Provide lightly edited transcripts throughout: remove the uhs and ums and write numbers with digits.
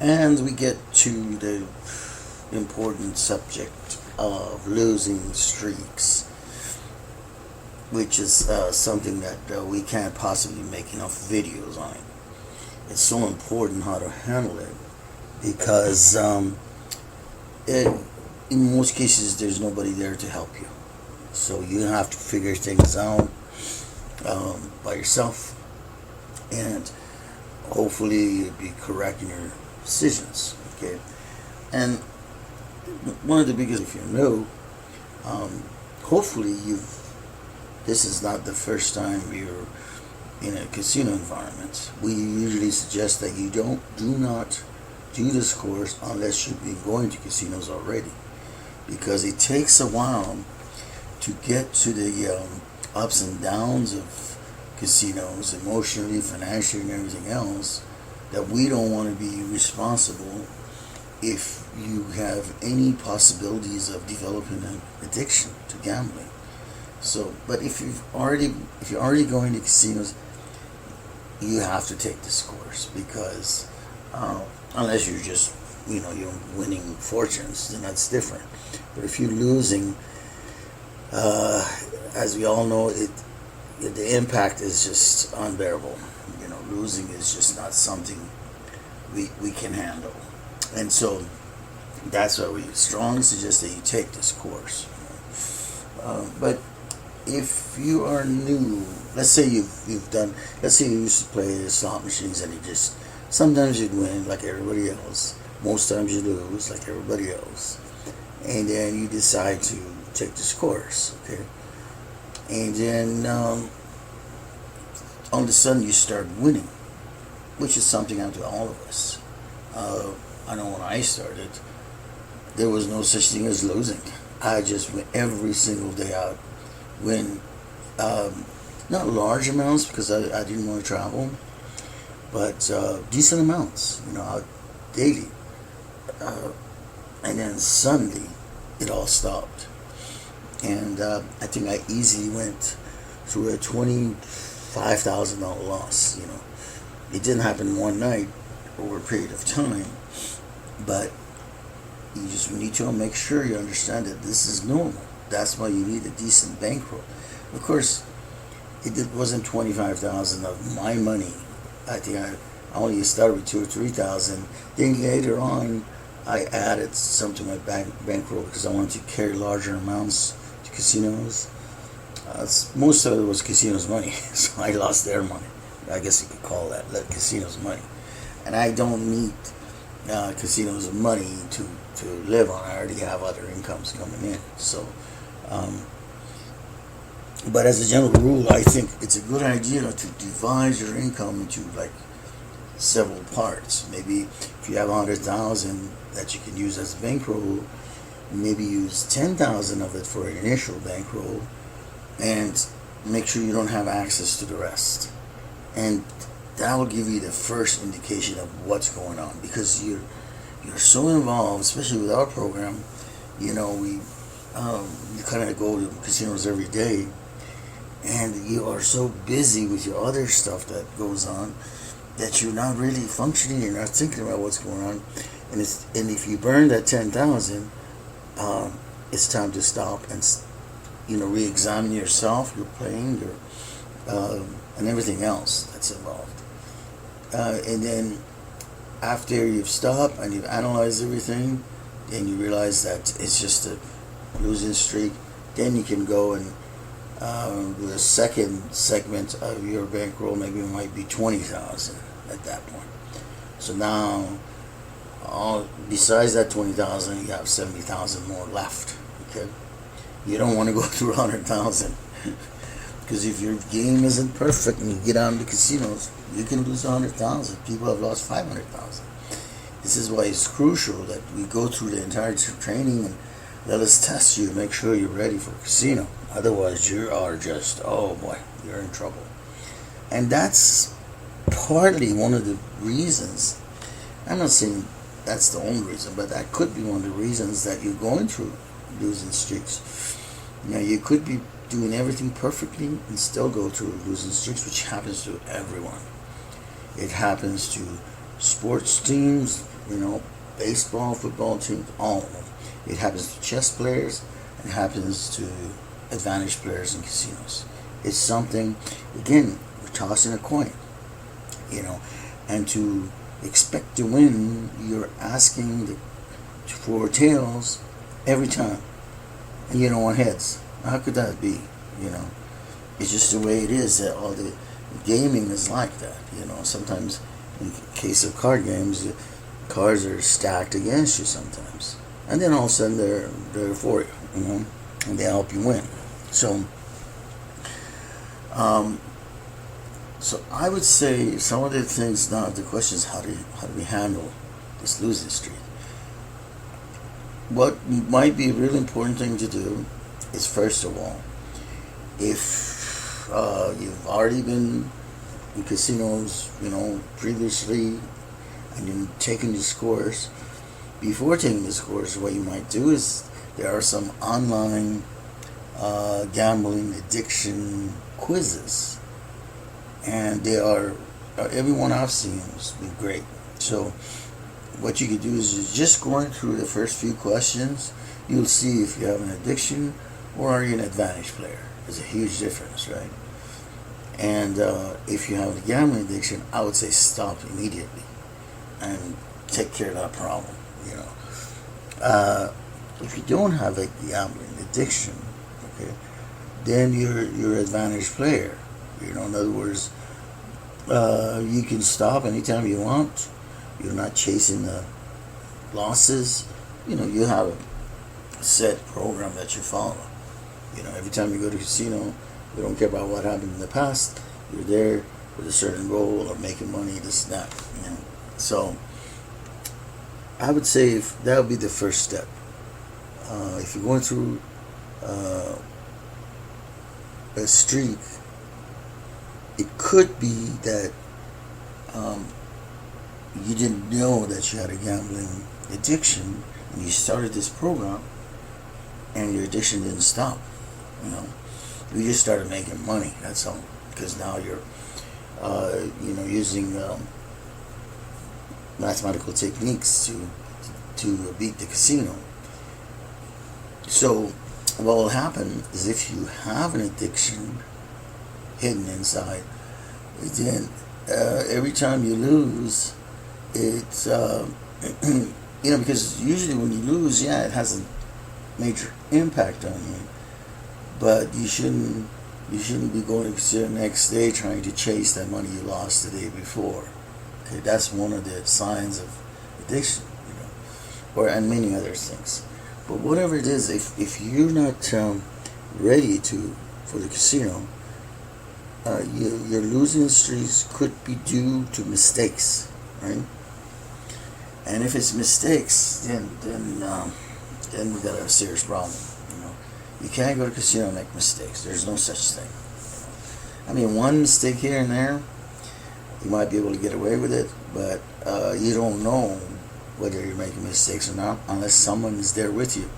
And we get to the important subject of losing streaks, which is something that we can't possibly make enough videos on. It's so important how to handle it, because in most cases there's nobody there to help you. So you have to figure things out by yourself, and hopefully you'll be correct in your decisions. Okay, and one of the biggest, if you know, hopefully this is not the first time you're in a casino environment. We usually suggest that you do not do this course unless you've been going to casinos already, because it takes a while to get to the ups and downs of casinos, emotionally, financially, and everything else, that we don't want to be responsible if you have any possibilities of developing an addiction to gambling. So, but if you're already going to casinos, you have to take this course, because unless you're just you're winning fortunes, then that's different. But if you're losing, as we all know, the impact is just unbearable. Losing is just not something we can handle, and so that's why we strongly suggest that you take this course. But if you are new, let's say let's say you used to play slot machines, and sometimes you'd win like everybody else, most times you lose like everybody else, and then you decide to take this course, okay? And then all of a sudden you start winning, which is something happened to all of us. I know when I started, there was no such thing as losing. I just went every single day out, win, not large amounts because I didn't want to travel, but decent amounts, out daily. And then suddenly it all stopped, and I think I easily went through a $25,000 loss. It didn't happen one night, over a period of time, but you just need to make sure you understand that this is normal. That's why you need a decent bankroll. Of course, it wasn't $25,000 of my money. I think I only started with $2,000 or $3,000. Then later on, I added some to my bankroll because I wanted to carry larger amounts to casinos. Most of it was casinos' money, so I lost their money. I guess you could call that casinos' money. And I don't need casinos' money to live on. I already have other incomes coming in. So, but as a general rule, I think it's a good idea to divide your income into several parts. Maybe if you have 100,000 that you can use as a bankroll, maybe use 10,000 of it for an initial bankroll, and make sure you don't have access to the rest. And that will give you the first indication of what's going on, because you're so involved, especially with our program. You kind of go to casinos every day, and you are so busy with your other stuff that goes on that you're not really functioning. You're not thinking about what's going on, and if you burn that 10,000, it's time to stop and re-examine yourself, your playing, and everything else that's involved. And then after you've stopped and you've analyzed everything, then you realize that it's just a losing streak. Then you can go and the second segment of your bankroll maybe might be 20,000 at that point. So now, besides that 20,000, you have 70,000 more left. Okay, you don't want to go through 100,000, because if your game isn't perfect and you get out into casinos, you can lose 100,000. People have lost 500,000. This is why it's crucial that we go through the entire training and let us test you to make sure you're ready for casino. Otherwise, you are just, oh boy, you're in trouble. And that's partly one of the reasons. I'm not saying that's the only reason, but that could be one of the reasons that you're going through losing streaks. You could be doing everything perfectly and still go through losing streaks, which happens to everyone. It happens to sports teams, baseball, football teams, all of them. It happens to chess players, and it happens to advantage players in casinos. It's something, again, we're tossing a coin, and to expect to win, you're asking for tails every time, and you don't want heads. How could that be? It's just the way it is. That all the gaming is like that. Sometimes in case of card games, the cards are stacked against you sometimes, and then all of a sudden they're for you, and they help you win. So, so I would say some of the things. Now the question is how do we handle this losing streak? What might be a really important thing to do is, first of all, if you've already been in casinos, previously, and you're taking this course, before taking this course, what you might do is there are some online gambling addiction quizzes, and they are everyone I've seen has been great. So what you could do is just going through the first few questions, you'll see if you have an addiction or are you an advantage player. There's a huge difference, right? And if you have a gambling addiction, I would say stop immediately and take care of that problem. If you don't have a gambling addiction, okay, then you're an advantage player. In other words, you can stop anytime you want. You're not chasing the losses. You have a set program that you follow. Every time you go to a casino, you don't care about what happened in the past. You're there with a certain goal of making money, this and that. So I would say if that would be the first step. If you're going through a streak, it could be that you didn't know that you had a gambling addiction, and you started this program, and your addiction didn't stop. You just started making money. That's all. Because now you're, using mathematical techniques to beat the casino. So what will happen is if you have an addiction hidden inside, then every time you lose, it's because usually when you lose, it has a major impact on you, but you shouldn't be going to the casino the next day trying to chase that money you lost the day before. Okay, that's one of the signs of addiction, and many other things. But whatever it is, if you're not ready for the casino, your losing streaks could be due to mistakes, right? And if it's mistakes, then we got a serious problem. You can't go to casino and make mistakes. There's no such thing. One mistake here and there, you might be able to get away with it, but you don't know whether you're making mistakes or not unless someone is there with you.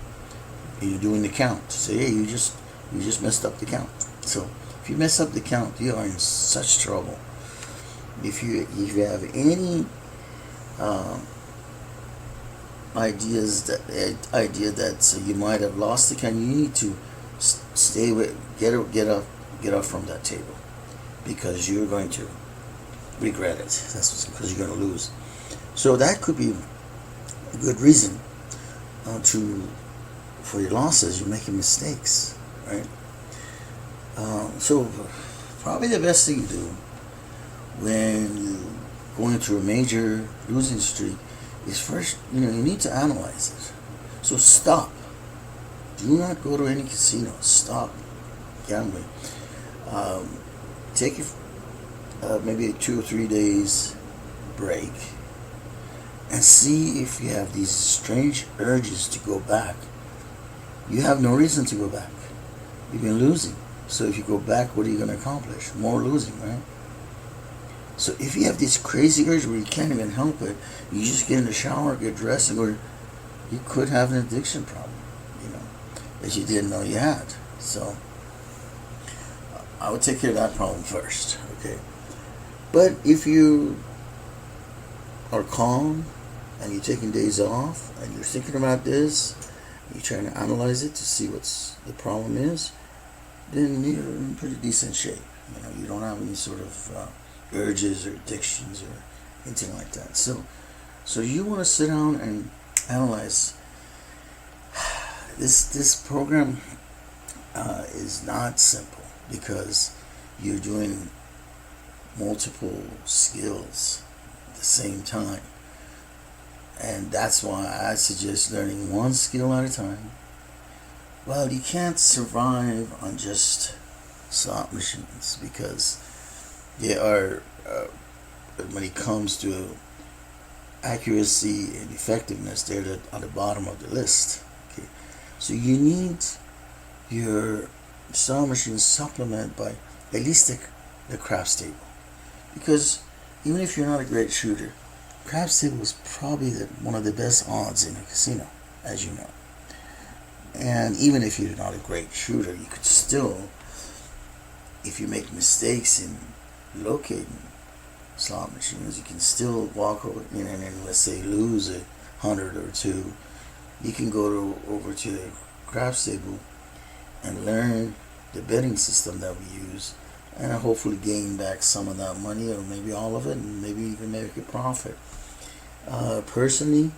You're doing the count. Say, hey, you just messed up the count. So if you mess up the count, you are in such trouble. If you have any idea that you might have lost the count, you need to get up from that table, because you're going to regret it. That's because you're going to lose. So that could be a good reason for your losses. You're making mistakes, right? So probably the best thing to do when you're going through a major losing streak is first, you need to analyze it. So stop. Do not go to any casino. Stop gambling. Take maybe a 2 or 3 days break and see if you have these strange urges to go back. You have no reason to go back. You've been losing. So if you go back, what are you going to accomplish? More losing, right? So if you have this crazy urge where you can't even help it, you just get in the shower, get dressed, and go, you could have an addiction problem, that you didn't know you had. So I would take care of that problem first, okay? But if you are calm and you're taking days off and you're thinking about this, you're trying to analyze it to see what's the problem is, then you're in pretty decent shape. You don't have any sort of urges or addictions or anything like that. So you want to sit down and analyze. This program is not simple because you're doing multiple skills at the same time. And that's why I suggest learning one skill at a time. Well, you can't survive on just slot machines because they are, when it comes to accuracy and effectiveness, they're on the bottom of the list. Okay, so you need your slot machine supplement by at least the craps table, because even if you're not a great shooter, craps table is probably one of the best odds in a casino, as you know. And even if you're not a great shooter, you could still, if you make mistakes in locating slot machines, you can still walk over, and let's say lose 100 or two. You can go over to the craps table and learn the betting system that we use, and hopefully gain back some of that money, or maybe all of it, and maybe even make a profit. Personally,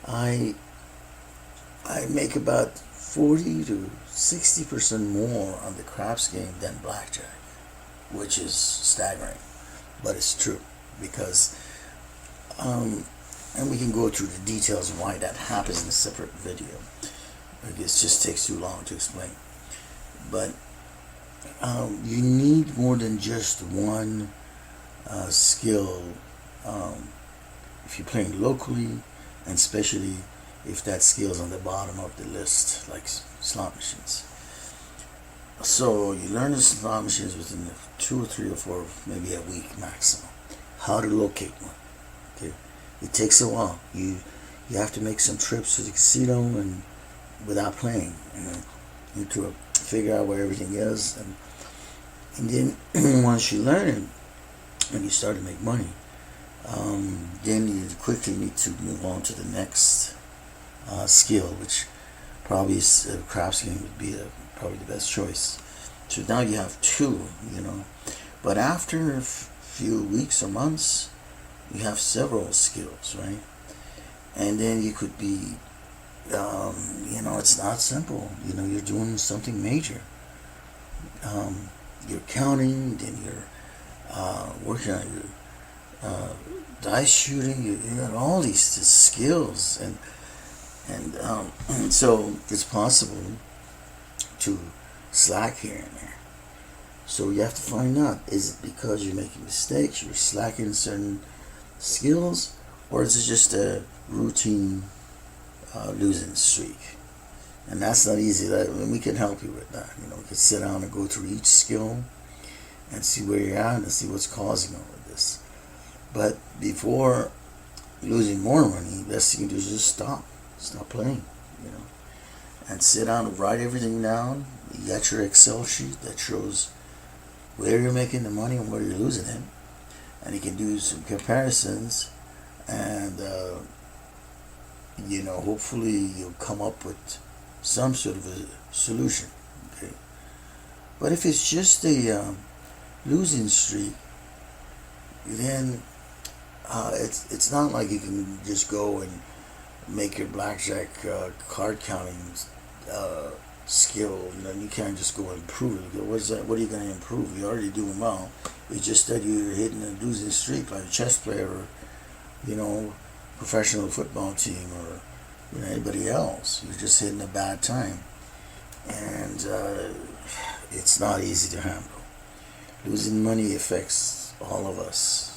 I make about 40 to 60% more on the craps game than blackjack, which is staggering, but it's true because, and we can go through the details of why that happens in a separate video. It just takes too long to explain. But you need more than just one skill if you're playing locally, and especially if that skill is on the bottom of the list, like slot machines. So you learn the slot machines within 2 or 3 or 4, maybe a week maximum. How to locate one. Okay, it takes a while. You have to make some trips to the casino and without playing, you to figure out where everything is, and then once you learn it and you start to make money, then you quickly need to move on to the next skill, which probably is craps game would be probably the best choice. So now you have 2, but after a few weeks or months, you have several skills, right? And then you could be, it's not simple. You're doing something major. You're counting, then you're working on your dice shooting. You got all these skills, and so it's possible to slack here and there. So you have to find out, is it because you're making mistakes, you're slacking in certain skills, or is it just a routine losing streak? And that's not easy. We can help you with that. We can sit down and go through each skill and see where you're at and see what's causing all of this. But before losing more money, the best thing you can do is just stop playing, and sit down and write everything down. You got your Excel sheet that shows where you're making the money and where you're losing it, and you can do some comparisons, and hopefully you'll come up with some sort of a solution. Okay, but if it's just a losing streak, then it's not like you can just go and make your blackjack card counting skill. You can't just go and improve it. What are you going to improve? You're already doing well. It's just that you're hitting a losing streak like a chess player, or professional football team, or anybody else. You're just hitting a bad time, and it's not easy to handle. Losing money affects all of us,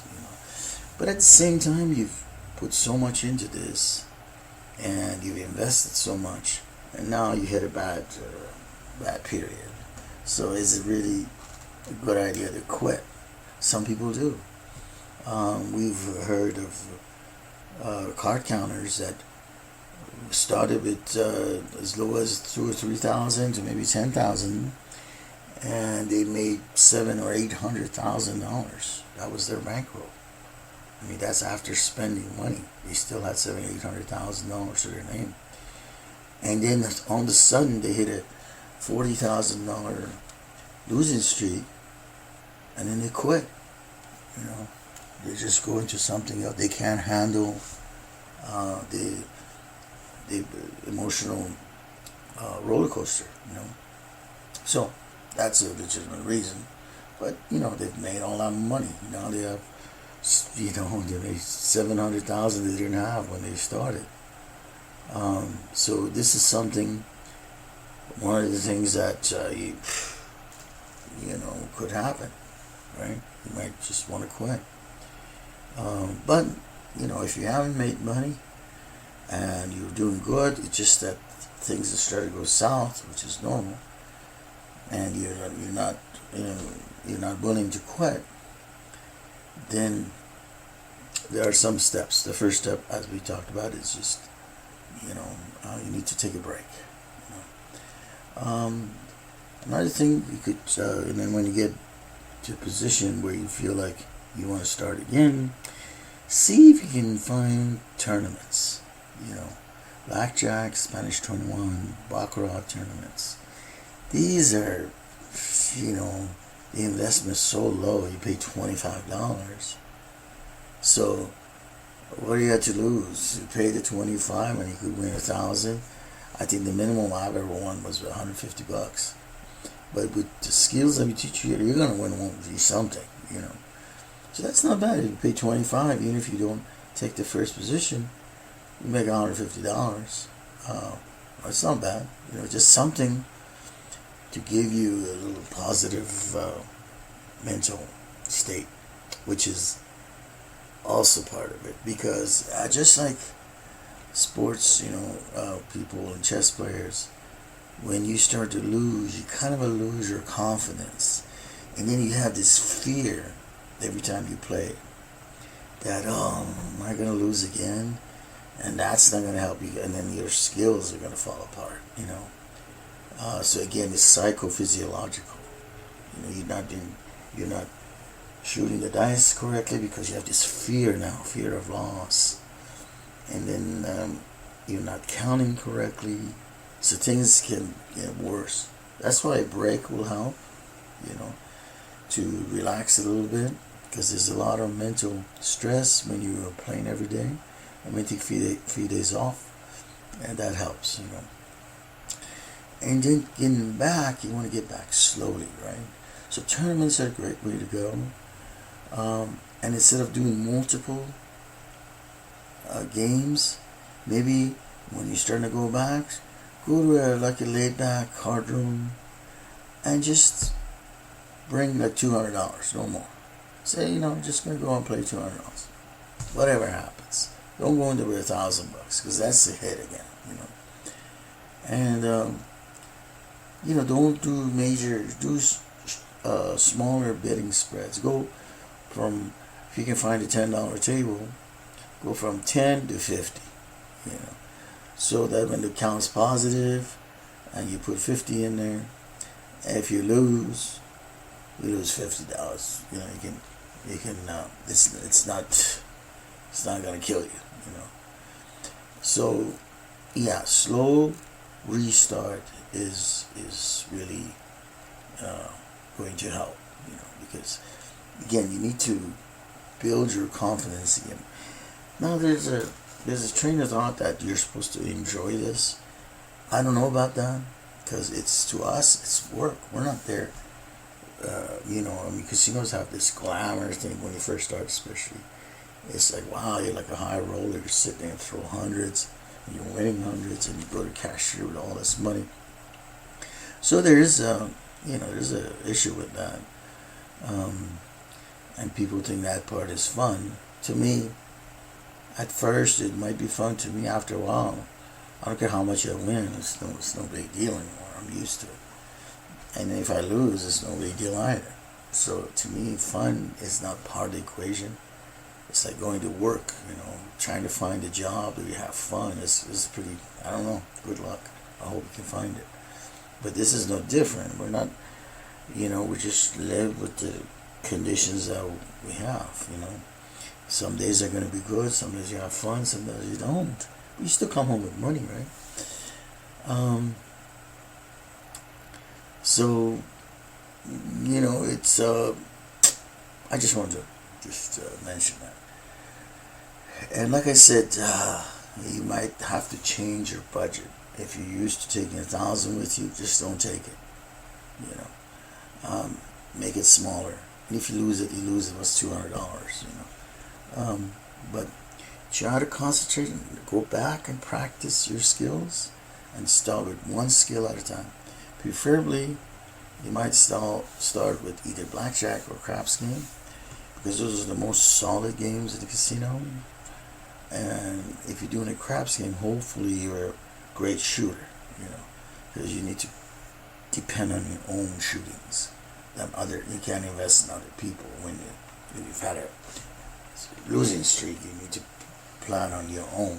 but at the same time, you've put so much into this, and you've invested so much, and now you hit a bad period. So is it really a good idea to quit? Some people do. We've heard of card counters that started with as low as $2,000 or $3,000 to maybe $10,000, and they made $700,000 or $800,000. That was their bankroll, I mean, that's after spending money. They still had $700,000-$800,000 to their name. And then all of a sudden they hit a $40,000 losing streak, and then they quit. You know, they just go into something else. They can't handle the emotional roller coaster. You know, so that's a legitimate reason. But you know, they've made all that money. Now they have, you know, they made $700,000 they didn't have when they started. So this is something. One of the things that you know could happen, right? You might just want to quit. But you know, if you haven't made money and you're doing good, it's just that things have started to go south, which is normal, and you're not willing to quit. Then there are some steps. The first step, as we talked about, is just you know you need to take a break. Another thing you could, and then when you get to a position where you feel like you want to start again, see if you can find tournaments. You know, blackjack, Spanish 21, baccarat tournaments. These are, you know, the investment's so low. You pay $25. So, what do you have to lose? You pay the $25 and you could win $1,000. I think the minimum I've ever won was $150. But with the skills that we teach you, you're gonna win something, you know. So that's not bad. If you pay $25, even if you don't take the first position, you make $150. It's not bad, you know. Just something to give you a little positive mental state, which is also part of it. Because just like sports, you know, people and chess players, when you start to lose, you kind of lose your confidence, and then you have this fear every time you play that, oh, am I going to lose again? And that's not going to help you, and then your skills are going to fall apart, you know. So again, it's psychophysiological. You know, you're not shooting the dice correctly because you have this fear now, fear of loss. And then you're not counting correctly, so things can get worse. That's why a break will help, you know, to relax a little bit, because there's a lot of mental stress when you are playing every day. I mean, take a few days off, and that helps, you know. And then getting back, you want to get back slowly, right? So tournaments are a great way to go. And instead of doing multiple games, maybe when you're starting to go back, go to a laid back card room and just bring like $200, no more. Say, you know, I'm just gonna go and play $200. Whatever happens, don't go into with $1,000 because that's the hit again, you know. And you know, don't do smaller betting spreads. Go from, if you can find a $10 table, go from 10 to 50, you know, so that when the count's positive and you put 50 in there, if you lose $50. You know, you can it's not gonna kill you, you know. So yeah, slow restart is really going to help, you know, because again, you need to build your confidence again. Now there's a train of thought that you're supposed to enjoy this. I don't know about that, because it's, to us, it's work. We're not there. You know, I mean, casinos have this glamour thing when you first start, especially. It's like, wow, you're like a high roller. You're sitting there and throw hundreds, and you're winning hundreds, and you go to cashier with all this money. So there's there's a issue with that, and people think that part is fun. To me, at first it might be fun. To me, after a while, I don't care how much I win. It's no big deal anymore. I'm used to it. And if I lose, it's no big deal either. So to me, fun is not part of the equation. It's like going to work, you know, trying to find a job where you have fun. It's pretty, I don't know, good luck. I hope you can find it. But this is no different. We're not, you know, we just live with the conditions that we have, you know. Some days are going to be good, some days you have fun, some days you don't. But you still come home with money, right? So, it's, I just wanted to mention that. And like I said, you might have to change your budget. If you're used to taking 1,000 with you, just don't take it. Make it smaller. And if you lose it, you lose it. What's $200? But try to concentrate and go back and practice your skills, and start with one skill at a time. Preferably, you might start with either blackjack or craps game, because those are the most solid games in the casino. And if you're doing a craps game, hopefully you're a great shooter, because you need to depend on your own shootings. You can't invest in other people when you've had a losing streak. You need to plan on your own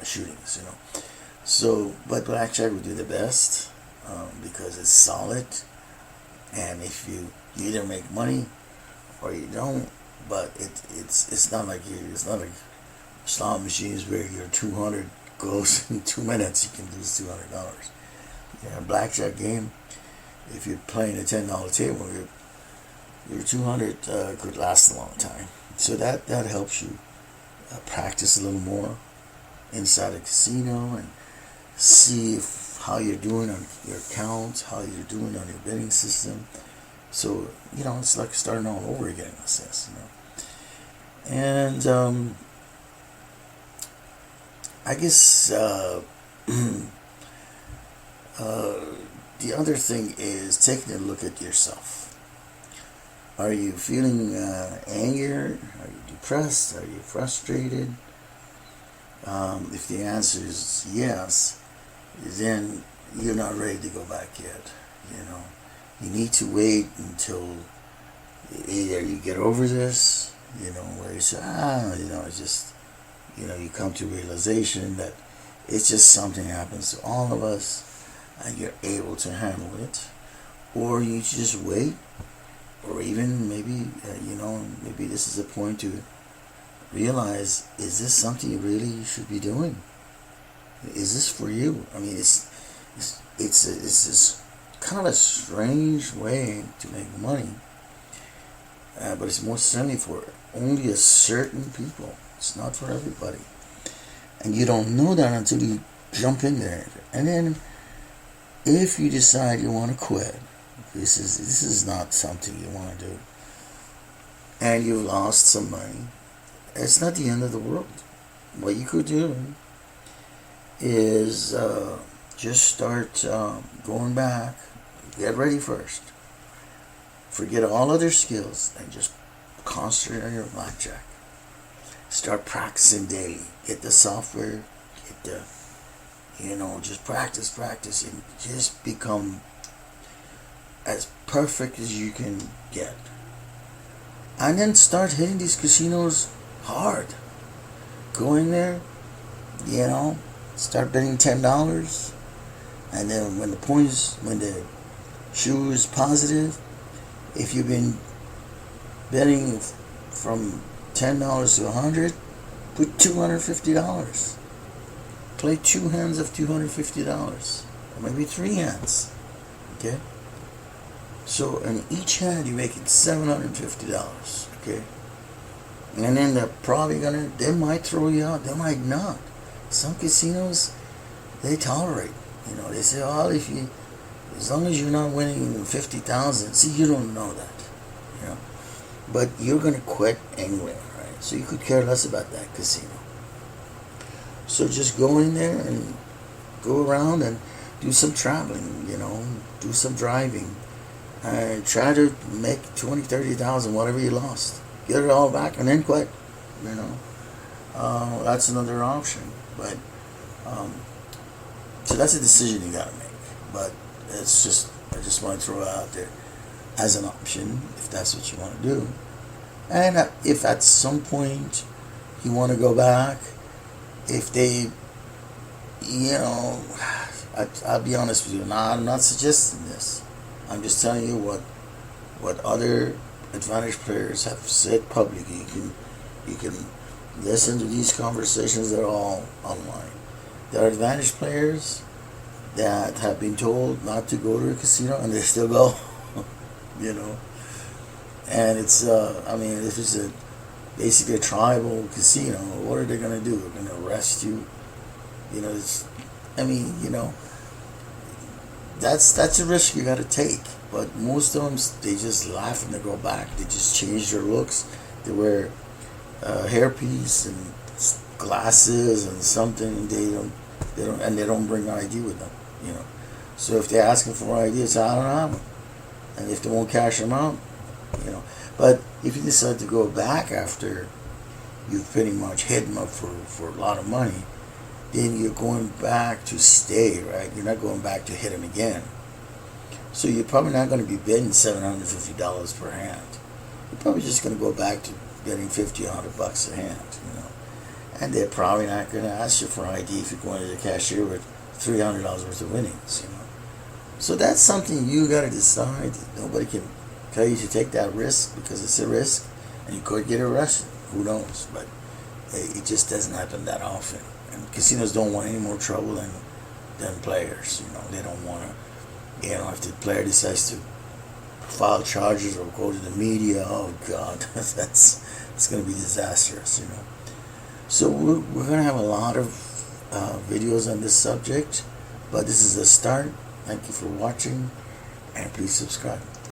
shootings, So, but blackjack would do the best because it's solid, and if you either make money or you don't, but it's not like slot machines where your 200 goes in 2 minutes. You can lose $200. A blackjack game, if you're playing a $10 table, your 200 could last a long time. So that helps you practice a little more inside a casino, and see how you're doing on your count, how you're doing on your betting system. So it's like starting all over again in a sense. And I guess the other thing is taking a look at yourself. Are you feeling anger? Are you depressed? Are you frustrated? If the answer is yes, then you're not ready to go back yet. You need to wait until either you get over this, where you say, it's just, you come to realization that it's just something happens to all of us, and you're able to handle it, or you just wait, or even maybe maybe this is a point to realize, is this something you really should be doing? Is this for you? I mean, it's this kind of a strange way to make money, but it's most certainly for only a certain people. It's not for everybody, and you don't know that until you jump in there. And then, if you decide you want to quit, this is not something you want to do, and you've lost some money, it's not the end of the world. What you could do is just start going back. Get ready first. Forget all other skills and just concentrate on your blackjack. Start practicing daily. Get the software. Get the, just practice, and just become as perfect as you can get. And then start hitting these casinos hard. Go in there, start betting $10, and then when the shoe is positive, if you've been betting from $10 to $100, put $250. Play 2 hands of $250, or maybe 3 hands. Okay. So in each hand you're making $750. Okay. And then they're probably they might throw you out, they might not. Some casinos, they tolerate. They say, as long as you're not winning 50,000, see, you don't know that. But you're gonna quit anyway, right? So you could care less about that casino. So just go in there and go around and do some traveling, do some driving, and try to make 20, 30,000, whatever you lost. Get it all back and then quit. That's another option. But so that's a decision you gotta make. But I just want to throw it out there as an option if that's what you want to do. And if at some point you want to go back, if they, I'll be honest with you. I'm not suggesting this. I'm just telling you what other advantage players have said publicly. You can You can listen to these conversations. They're all online. There are advantage players that have been told not to go to a casino and they still go. You know, and it's I mean, if it's basically a tribal casino, what are they gonna do? They're gonna arrest you. You know, I mean, that's a risk you got to take. But most of them, they just laugh and they go back. They just change their looks. They wear hairpiece and glasses and something. They don't bring ID with them. So if they're asking for ID, it's I don't have them. And if they won't cash them out, But if you decide to go back after you've pretty much hit them up for a lot of money, then you're going back to stay, right? You're not going back to hit them again. So you're probably not going to be bidding $750 per hand. You're probably just going to go back to getting $50 or $100 a hand, And they're probably not going to ask you for ID if you're going to the cashier with $300 worth of winnings, So that's something you got to decide. Nobody can tell you to take that risk because it's a risk, and you could get arrested. Who knows? But it just doesn't happen that often. And casinos don't want any more trouble than players. They don't want to. If the player decides to file charges or go to the media, oh God, it's going to be disastrous. So we're going to have a lot of videos on this subject, but this is a start. Thank you for watching, and please subscribe.